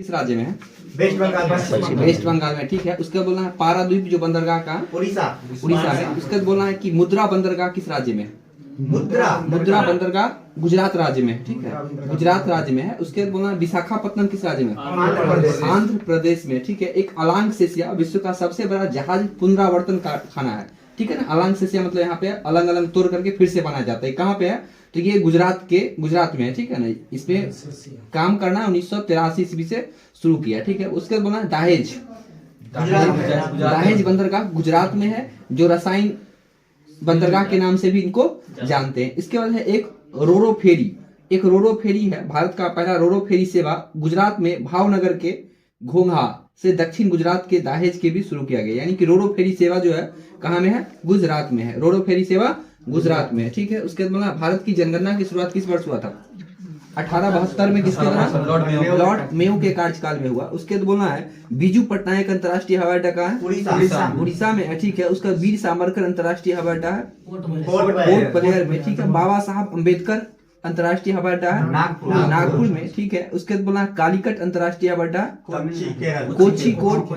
किस राज्य में है? वेस्ट बंगाल। वेस्ट बंगाल में, ठीक है। उसके बाद बोलना है पारादीप जो बंदरगाह का उड़ीसा। उड़ीसा में। उसके बाद बोलना है कि मुद्रा बंदरगाह किस राज्य में है? मुद्रा बंदरगाह गुजरात राज्य में, ठीक है, गुजरात राज्य में है। उसके बाद बोलना है विशाखापत्तनम किस राज्य में? आंध्र प्रदेश में, ठीक है। एक अलांग सेसिया विश्व का सबसे बड़ा जहाज पुनरावर्तन कारखाना है, ठीक है ना। अलांग सेसिया मतलब यहाँ पे अलग अलग तोड़ करके फिर से बनाया जाता है। कहाँ पे है? तो ये गुजरात में है, ठीक है ना। इसमें काम करना 1983 ईस्वी से शुरू किया, ठीक है। उसके बाद बोला दहेज बंदरगाह गुजरात में है, जो रसायन बंदरगाह के नाम से भी इनको जानते हैं। इसके बाद है एक रोरो फेरी है। भारत का पहला रोरो फेरी सेवा गुजरात में भावनगर के घोंघा से दक्षिण गुजरात के दहेज के भी शुरू किया गया। यानी कि रोरो फेरी सेवा जो है कहाँ में है? गुजरात में है। रोरो फेरी सेवा गुजरात में है, ठीक है। उसके बाद बोला भारत की जनगणना की शुरुआत किस वर्ष हुआ था? 1872 में। किसके द्वारा? लॉर्ड मेयो के कार्यकाल में हुआ। उसके बाद बोलना है बीजू पटनायक अंतर्राष्ट्रीय हवाई अड्डा कहाँ है? उड़ीसा में है, ठीक है। उसका वीर सावरकर अंतर्राष्ट्रीय हवाई अड्डा है पोर्ट ब्लेयर में, ठीक है। बाबा साहब अम्बेडकर अंतर्राष्ट्रीय हवाई अड्डा है नागपुर में, ठीक है। उसके बाद बोलना कालीकट अंतर्राष्ट्रीय हवाई अड्डा कोच्चिकोड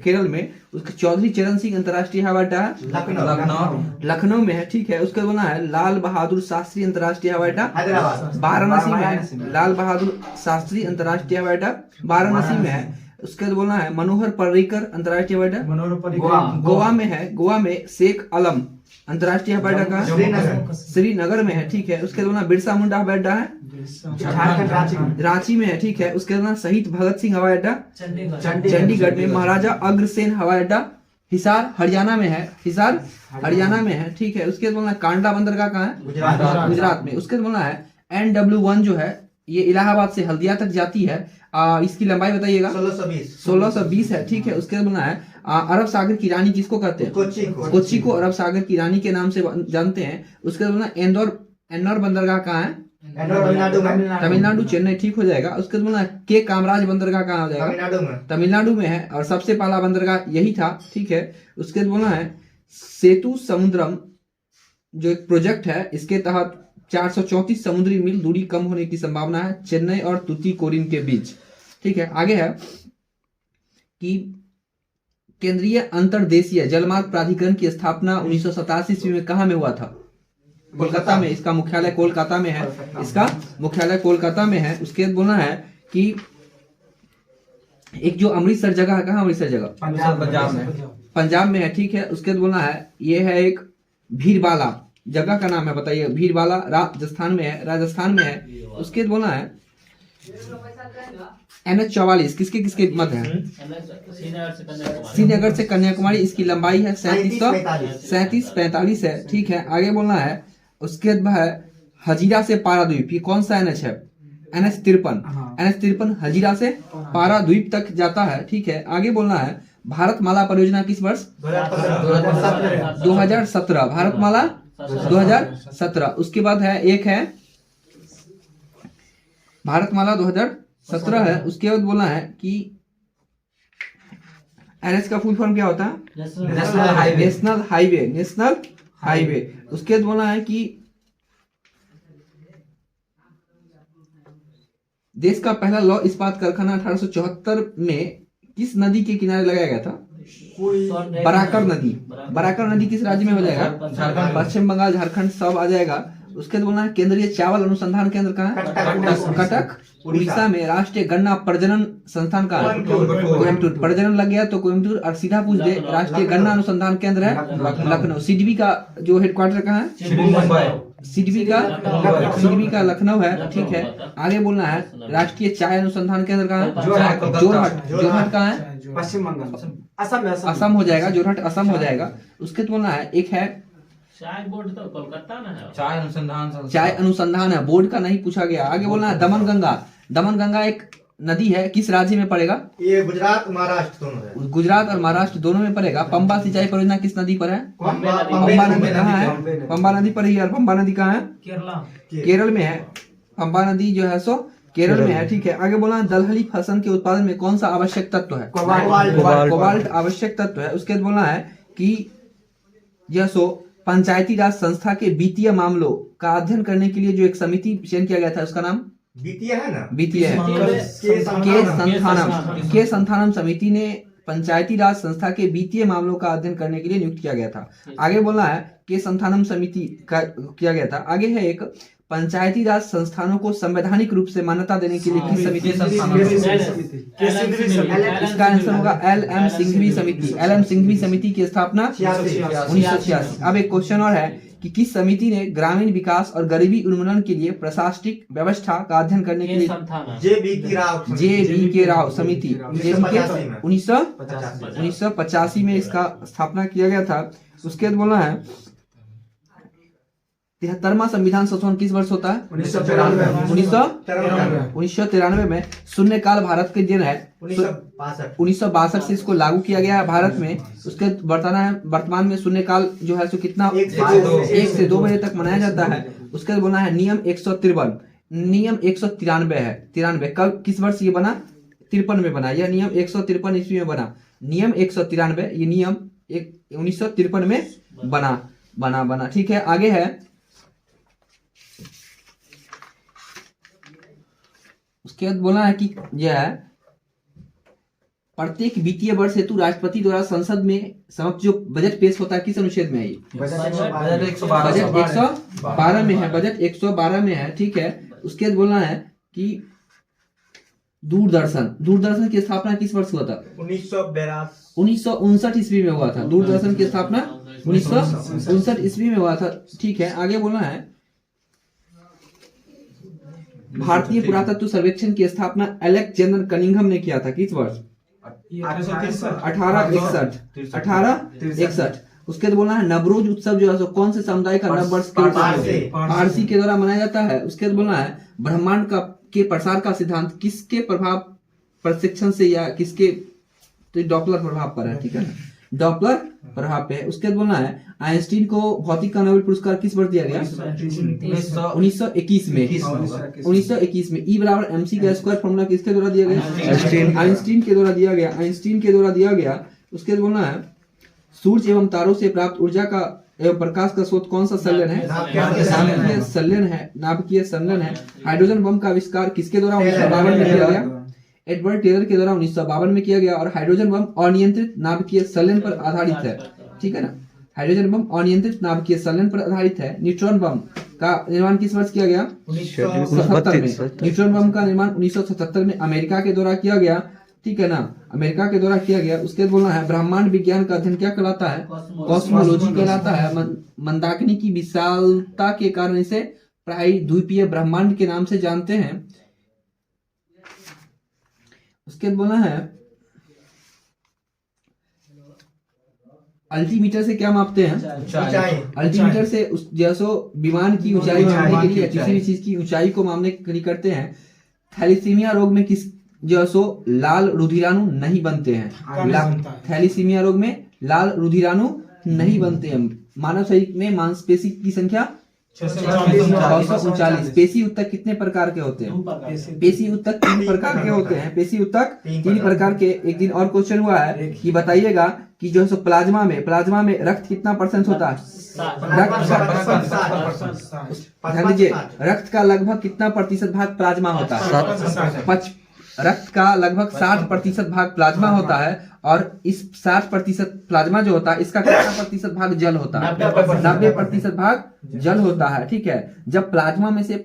केरल में। उसके चौधरी चरण सिंह अंतर्राष्ट्रीय हवाई अड्डा है लखनऊ में है, ठीक है। उसके बाद बोलना है लाल बहादुर शास्त्री अंतर्राष्ट्रीय हवाई अड्डा वाराणसी में है। लाल बहादुर शास्त्री अंतर्राष्ट्रीय हवाई अड्डा वाराणसी में है। उसके बाद बोलना है मनोहर पर्रिकर अंतर्राष्ट्रीय हवाई अड्डा गोवा में है। गोवा में शेख आलम अंतर्राष्ट्रीय हवाई अड्डा का श्रीनगर में है, ठीक है। उसके बाद बिरसा मुंडा हवाई अड्डा है रांची में है, ठीक है। उसके बाद शहीद भगत सिंह हवाई अड्डा चंडीगढ़ में। महाराजा अग्रसेन हवाई अड्डा हिसार हरियाणा में है, ठीक है। उसके बाद बोलना कांडला बंदरगाह कहाँ है? गुजरात में। उसके बाद बोलना है NW1 जो है ये इलाहाबाद से हल्दिया तक जाती है। इसकी लंबाई बताइएगा? 1620 है, ठीक है। उसके बाद बोलना है अरब सागर की रानी किसको कहते हैं? कोच्चि को अरब सागर की रानी के नाम से जानते हैं। उसके बाद बोलना एन्नौर बंदरगाह कहाँ है? तमिलनाडु चेन्नई, ठीक हो जाएगा। उसके बाद बोलना के कामराज बंदरगाह कहाँ हो जाएगा? तमिलनाडु में है और सबसे पहला बंदरगाह यही था, ठीक है। उसके बाद बोलना है सेतु समुद्रम जो एक प्रोजेक्ट है, इसके तहत 434 समुद्री मील दूरी कम होने की संभावना है चेन्नई और तूतीकोरिन के बीच, ठीक है। आगे है कि केंद्रीय अंतर्देशीय जलमार्ग प्राधिकरण की स्थापना 1987 ईस्वी में कहाँ में हुआ था? कोलकाता में। इसका मुख्यालय कोलकाता में है। उसके बाद बोलना है कि एक जो अमृतसर जगह है, कहाँ अमृतसर जगह? पंजाब में है, ठीक है। उसके बाद बोलना है ये है एक भीरबाला जगह का नाम है, बताइए। भीरबाला राजस्थान में है। उसके बाद बोलना है NH44 किसके मध्य है? श्रीनगर से कन्याकुमारी। इसकी लंबाई है 3745 है, ठीक है। आगे बोलना है उसके बाद है हजीरा से पाराद्वीप, ये कौन सा NH है? NH53 हजीरा से पाराद्वीप तक जाता है, ठीक है। आगे बोलना है भारतमाला परियोजना किस वर्ष? 2017। भारतमाला 2017। उसके बाद है एक है भारतमाला 2017 है। उसके बाद बोलना है कि NH का फुल फॉर्म क्या होता है? National highway. उसके बाद बोलना है कि देश का पहला लौह इस्पात कारखाना 1874 में किस नदी के किनारे लगाया गया था? बराकर नदी किस राज्य में हो जाएगा? पश्चिम बंगाल, झारखंड सब आ जाएगा। उसके बाद बोलना है केंद्रीय चावल अनुसंधान केंद्र कहाँ है? कटक उड़ीसा में। राष्ट्रीय गन्ना प्रजनन संस्थान कहाँ है? कोयम्बटूर। प्रजनन लग गया तो कोयम्बटूर और सीधा पूछ दे राष्ट्रीय गन्ना अनुसंधान केंद्र है लखनऊ। सिडबी का जो हेडक्वार्टर कहाँ है? सिडबी का लखनऊ है, ठीक है। आगे बोलना है राष्ट्रीय चाय अनुसंधान केंद्र कहाँ है? जोरहट कहाँ है? पश्चिम बंगाल असम हो जाएगा। जोरहट असम हो जाएगा। उसके बोलना है एक है चाय बोर्ड तो कोलकाता में है। चाय अनुसंधान है, बोर्ड का नहीं पूछा गया। आगे बोलना है दमन गंगा एक नदी है, किस राज्य में पड़ेगा? ये गुजरात महाराष्ट्र दोनों है। गुजरात और महाराष्ट्र दोनों में पड़ेगा। पंबा सिंचाई परियोजना किस नदी पर है? पंबा नदी कहाँ है? पंबा नदी पर ही। और पंबा नदी कहाँ है? केरल में है। पंबा नदी जो है सो केरल में है, ठीक है। आगे बोलना दलहनी फसल के उत्पादन में कौन सा आवश्यक तत्व है? कोबाल्ट आवश्यक तत्व है। उसके बाद बोलना है कि यह सो पंचायती राज संस्था के वित्तीय मामलों का अध्ययन करने के लिए जो एक समिति चयन किया गया था उसका नाम द्वितीय है ना, द्वितीय है। के संथानम समिति ने पंचायती राज संस्था के वित्तीय मामलों का अध्ययन करने के लिए नियुक्त किया गया था। आगे बोलना है के संथानम समिति का किया गया था। आगे है एक पंचायती राज संस्थानों को संवैधानिक रूप से मान्यता देने के लिए किस समिति? इसका आंसर होगा एल.एम. सिंघवी समिति। एल.एम. सिंघवी समिति की स्थापना 1986। अब एक क्वेश्चन और है कि किस समिति ने ग्रामीण विकास और गरीबी उन्मूलन के लिए प्रशासनिक व्यवस्था का अध्ययन करने के लिए? जे.बी. राव समिति। 1985 में इसका स्थापना किया गया था। उसके बाद बोलना है 73वां संविधान संशोधन किस वर्ष होता है? 1993 में। शून्यकाल भारत के दिन है 1962 से इसको लागू किया गया है भारत में। उसके वर्तमान में शून्यकाल जो है सो कितना 1 से 2 बजे तक मनाया जाता है। उसके बाद बोलना है नियम 153। नियम 193 है। 93 कब किस वर्ष ये बना? 53 में बना। यह नियम 153 ईस्वी में बना। नियम 193 ये नियम 1953 में बना। ठीक है, आगे है उसके बाद बोलना है कि यह है प्रत्येक वित्तीय वर्ष हेतु राष्ट्रपति द्वारा संसद में समक्ष जो बजट पेश होता है किस अनुच्छेद में है? ये बजट 112 में है। बजट 112 में है। ठीक है, उसके बाद बोलना है कि दूरदर्शन की स्थापना किस वर्ष हुआ था? 1959 ईस्वी में हुआ था। दूरदर्शन की स्थापना 1959 ईस्वी में हुआ था। ठीक है, आगे बोलना है भारतीय पुरातत्व सर्वेक्षण की स्थापना अलेक्जेंडर कनिंघम ने किया था किस वर्ष? 1861। उसके बाद बोलना है नवरोज उत्सव जो है कौन से समुदाय का नव वर्ष पारसी के द्वारा मनाया जाता है। उसके बाद बोलना है ब्रह्मांड के प्रसार का सिद्धांत किसके प्रभाव प्रशिक्षण से या किसके? तो डॉपलर प्रभाव पर है। ठीक है, डॉपलर प्रभाव पे है। उसके बाद बोलना है आइंस्टीन को भौतिक का नोबेल पुरस्कार किस वर्ष दिया गया? 1921 में। 1921 में। E बराबर mc का स्क्वायर फॉर्मूला किसके द्वारा दिया गया? आइंस्टीन के द्वारा दिया गया। उसके बाद बोलना है सूर्य एवं तारों से प्राप्त ऊर्जा का एवं प्रकाश का स्रोत कौन सा संलयन है? नाभिकीय संलयन है। हाइड्रोजन बम का आविष्कार किसके द्वारा 1952 में किया गया? एडवर्ड टेलर के द्वारा 1952 में किया गया। और हाइड्रोजन बम अनियंत्रित नाभिकीय संलयन पर आधारित है। ठीक है ना, हाइड्रोजन बम अनियंत्रित नाभिकीय संलयन पर आधारित है। न्यूट्रॉन बम का निर्माण किस वर्ष किया गया? 1977 में। न्यूट्रॉन बम का निर्माण 1977 में अमेरिका के द्वारा किया गया। ठीक है ना, अमेरिका के द्वारा किया गया। उसके बाद बोलना है ब्रह्मांड विज्ञान का अध्ययन क्या कहलाता है? कॉस्मोलॉजी कहलाता है। मंदाकिनी की विशालता के कारण इसे प्रायद्वीपीय ब्रह्मांड के नाम से जानते हैं। उसके बाद बोलना है अल्टीमीटर से क्या मापते हैं? अल्टीमीटर से जैसो विमान की ऊंचाई मापने के लिए किसी भी चीज की ऊंचाई को मापने के लिए करते हैं। थैलीसीमिया रोग में किस जैसो लाल रुधिराणु नहीं बनते हैं? थैलीसीमिया रोग में लाल रुधिराणु नहीं बनते हैं। मानव शरीर में मांसपेशी की संख्या 639। पेशी उत्तक कितने प्रकार के होते हैं? पेशी उत्तक 3 प्रकार के होते हैं। पेशी उत्तक 3 प्रकार के। एक दिन और क्वेश्चन हुआ है कि बताइएगा कि जो है प्लाज्मा में रक्त कितना % होता है? ध्यान दीजिए, रक्त का लगभग कितना प्रतिशत भाग प्लाज्मा होता है? रक्त का लगभग 60% भाग प्लाज्मा होता है। और इस 60% प्लाज्मा जो होता है इसका कितना प्रतिशत भाग जल होता है? 90% भाग जल होता है। ठीक है, जब प्लाज्मा में से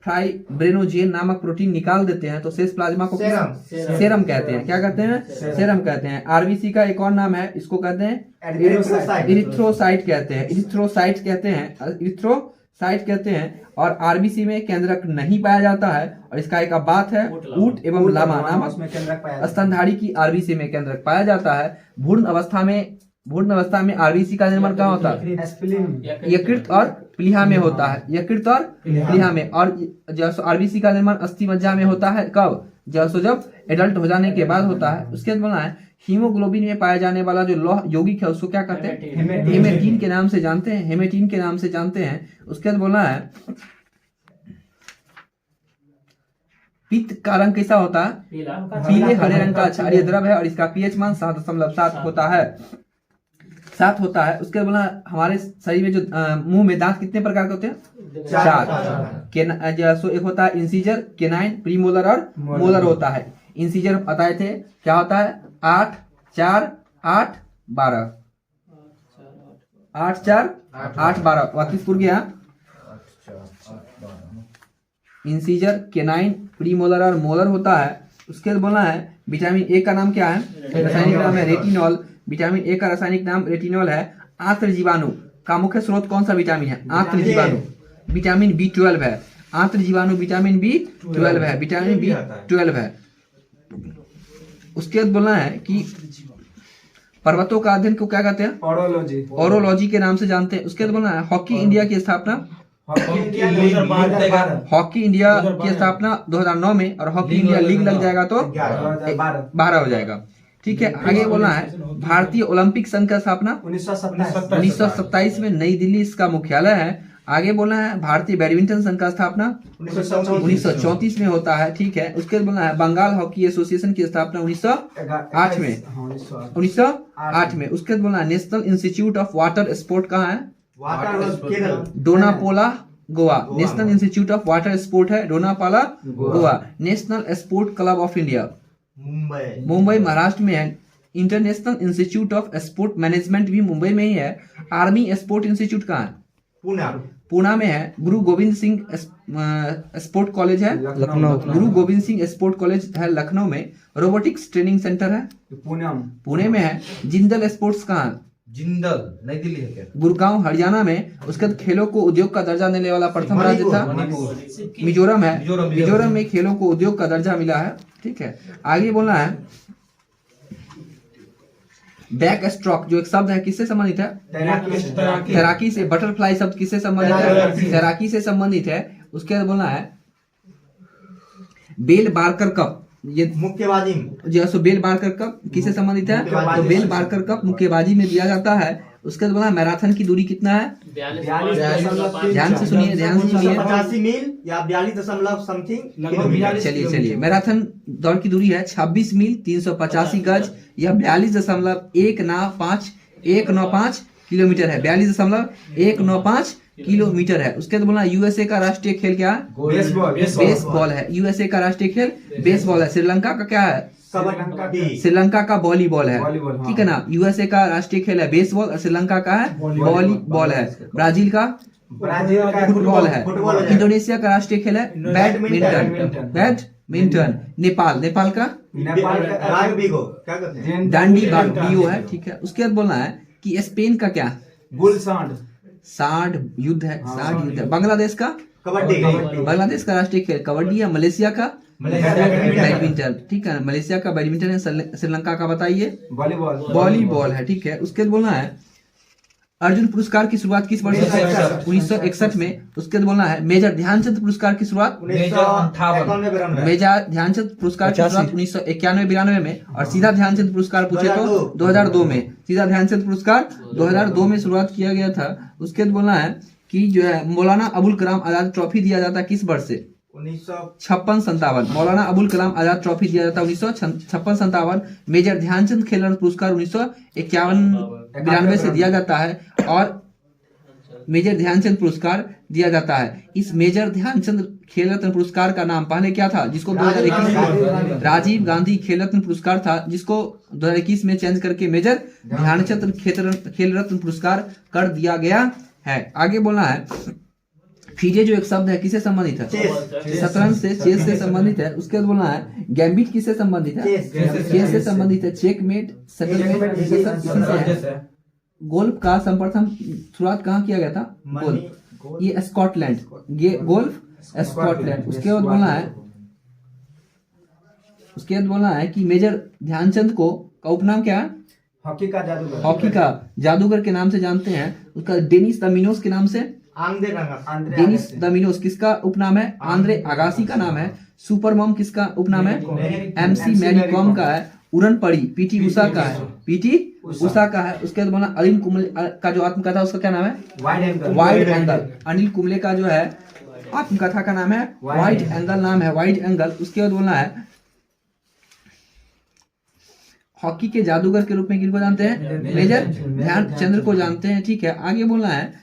फाइब्रिनोजेन नामक प्रोटीन निकाल देते हैं तो शेष प्लाज्मा को सेरम कहते हैं। क्या कहते हैं? सेरम कहते हैं। आरबीसी का एक और नाम है, इसको कहते हैं इरिथ्रोसाइट कहते हैं। और आरबीसी में केंद्रक नहीं पाया जाता है। और इसका एक बात है ऊट एवं लामा नामक स्तनधारी की आरबीसी में केंद्रक पाया जाता है। भ्रूण अवस्था में आरबीसी का निर्माण कहाँ होता है? यकृत और प्लीहा में होता है। यकृत और प्लीहा में। और जब आरबीसी का निर्माण अस्थि मज्जा में होता है कब? जब एडल्ट हो जाने के बाद होता है। उसके बाद बोलना है हीमोग्लोबिन में पाया जाने वाला जो लौह यौगिक है उसको क्या कहते हैं? हेमेटीन के नाम से जानते हैं। उसके बाद बोलना है पित्त का रंग कैसा होता है? पीले हरे रंग का क्षारीय द्रव है और इसका पीएच मान 7.7 होता है। सात होता है। उसके बाद बोला हमारे शरीर में जो मुंह में दांत कितने प्रकार के होते हैं? चार। जैसे एक होता है इंसीजर, केनाइन, प्रीमोलर और मोलर होता है। इंसीजर बताए थे क्या होता है? 8 4 8 12, 8 4 8 12 वापिस पुर गया। इंसीजर, केनाइन, प्रीमोलर और मोलर होता है। उसके बाद बोलना है विटामिन ए का नाम क्या है? रासायनिक नाम है रेटिनॉल। विटामिन ए का रासायनिक नाम रेटिनॉल है। आंत्र जीवाणु का मुख्य स्रोत कौन सा विटामिन है? आंत्र जीवाणु विटामिन B12 है। आंत्र जीवाणु विटामिन B12 है, विटामिन B12 है। उसके बाद बोलना है कि पर्वतों का अध्ययन को क्या कहते हैं? ओरोलॉजी। ओरोलॉजी के नाम से जानते हैं। उसके बाद बोलना है हॉकी इंडिया की स्थापना, हॉकी इंडिया की स्थापना 2009 में, और हॉकी इंडिया लीग लग जाएगा तो 12 हो जाएगा। ठीक है, आगे बोलना है भारतीय ओलंपिक संघ का स्थापना 1927 में, नई दिल्ली इसका मुख्यालय है। आगे बोलना है भारतीय बैडमिंटन संघ का स्थापना 1934 में होता है। ठीक है, उसके बाद बोलना है बंगाल हॉकी एसोसिएशन की स्थापना 1908 में, 1908 में। उसके बाद बोलना है national institute of water sport कहाँ है? Dona Paula, Goa. National institute of water sport है Dona Paula, Goa. National sport club of India Mumbai Maharashtra में है। International institute of sport management भी मुंबई में ही है। आर्मी स्पोर्ट इंस्टीट्यूट कहाँ है? पूना में है। गुरु गोविंद सिंह स्पोर्ट कॉलेज है लखनऊ। गुरु गोविंद सिंह स्पोर्ट कॉलेज है लखनऊ में। रोबोटिक्स ट्रेनिंग सेंटर है पुणे में है। जिंदल स्पोर्ट्स कहाँ है? जिंदल नई दिल्ली है क्या? गुड़गांव हरियाणा में। उसके बाद खेलों को उद्योग का दर्जा देने वाला प्रथम राज्य था मिजोरम है। मिजोरम में खेलों को उद्योग का दर्जा मिला है। ठीक है, आगे बोलना है बैक स्ट्रोक जो एक शब्द है किससे संबंधित है? तैराकी से। बटरफ्लाई शब्द किससे संबंधित है? तैराकी से संबंधित है। उसके बाद बोलना है बेल बार्कर कप, ये मुक्केबाजी जो बेल बार्कर कप किससे संबंधित है? तो बेल बार्कर कप मुक्केबाजी में दिया जाता है। उसके बाद बोला मैराथन की दूरी कितना है? ध्यान से सुनिए, ध्यान से सुनिए। 85 मील या 42 समथिंग। चलिए, मैराथन दौड़ की दूरी है 26 मील 385 गज या 42.195 किलोमीटर है। 42.195 किलोमीटर है। उसके बाद बोलना यूएसए का राष्ट्रीय खेल क्या है? बेसबॉल है। यूएसए का राष्ट्रीय खेल बेसबॉल है। श्रीलंका का क्या है? श्रीलंका का वॉलीबॉल है। ठीक है ना, यूएसए का राष्ट्रीय खेल है बेसबॉल और श्रीलंका का है वॉलीबॉल है। ब्राजील का फुटबॉल है। इंडोनेशिया का राष्ट्रीय खेल है बैडमिंटन। नेपाल का डांडी बियो है। ठीक है, उसके बाद बोलना है कि स्पेन का क्या? सांड युद्ध है। बांग्लादेश का कबड्डी। बांग्लादेश का राष्ट्रीय खेल कबड्डी है। मलेशिया का बैडमिंटन। ठीक है, मलेशिया का बैडमिंटन है। श्रीलंका का बताइए वॉलीबॉल है। ठीक है, उसके बाद बोलना है अर्जुन पुरस्कार की शुरुआत किस वर्ष से? 1961 में। उसके बाद बोलना है मेजर ध्यानचंद पुरस्कार की शुरुआत 1958। मेजर ध्यानचंद पुरस्कार की शुरुआत 1991-92 में। और सीधा ध्यानचंद पुरस्कार पूछे तो 2002 में। सीधा ध्यानचंद पुरस्कार 2002 में शुरुआत किया गया था। उसके बाद बोलना है कि जो है मौलाना अबुल कलाम आजाद ट्रॉफी दिया जाता है किस वर्ष से? 1956-57। मौलाना अबुल कलाम आजाद ट्रॉफी दिया जाता है 1956-57। मेजर ध्यानचंद खेल रत्न पुरस्कार 1991-92 से दिया जाता है। और मेजर ध्यानचंद पुरस्कार दिया जाता है। इस मेजर ध्यानचंद खेल रत्न पुरस्कार का नाम पहले क्या था? जिसको 2021 राजीव गांधी खेल रत्न पुरस्कार था, जिसको 2021 में चेंज करके मेजर ध्यानचंद खेल रत्न पुरस्कार कर दिया गया है। आगे बोलना है फीजे जो एक शब्द है किससे संबंधित है? शतरंज से, चेस से संबंधित है। उसके बाद बोलना है गैम्बिट किससे संबंधित है? चेस से संबंधित है। चेकमेट, सेटलमेट। गोल्फ का सर्वप्रथम शुरुआत कहाँ किया गया था? गोल्फ, ये स्कॉटलैंड। Golf Scotland. उसके बाद बोलना है कि मेजर ध्यानचंद को का उपनाम क्या है? हॉकी का जादूगर के नाम से जानते हैं। उसका डेनिस द मिनोस के नाम से डेनिस द मिनोस किसका उपनाम है? आंद्रे अगासी का नाम है। सुपर मॉम किसका उपनाम है? MC मैरी कॉम का है। उड़न पड़ी PT उषा का है। PT उषा का है। उसके बाद बोला अनिल कुंबले का जो आत्मकथा उसका क्या नाम है? Wide angle. अनिल कुंबले का जो है आत्मकथा का नाम है वाइड एंगल नाम है, वाइड एंगल। उसके बाद बोलना है हॉकी के जादूगर के रूप में किनको जानते हैं? मेजर ध्यानचंद्र को जानते हैं। ठीक है, आगे बोलना है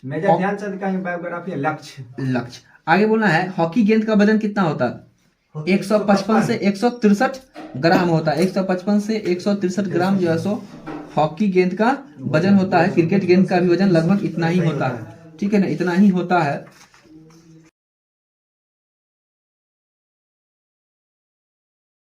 मेजर ध्यानचंद का ही बायोग्राफी है, लक्ष्य। आगे बोलना है हॉकी गेंद का वजन कितना होता है? 155 से 163 ग्राम होता है। 155 से 163 ग्राम जो है सो हॉकी गेंद का वजन होता है। क्रिकेट गेंद का भी वजन लगभग इतना ही होता है। ठीक है ना, इतना ही होता है।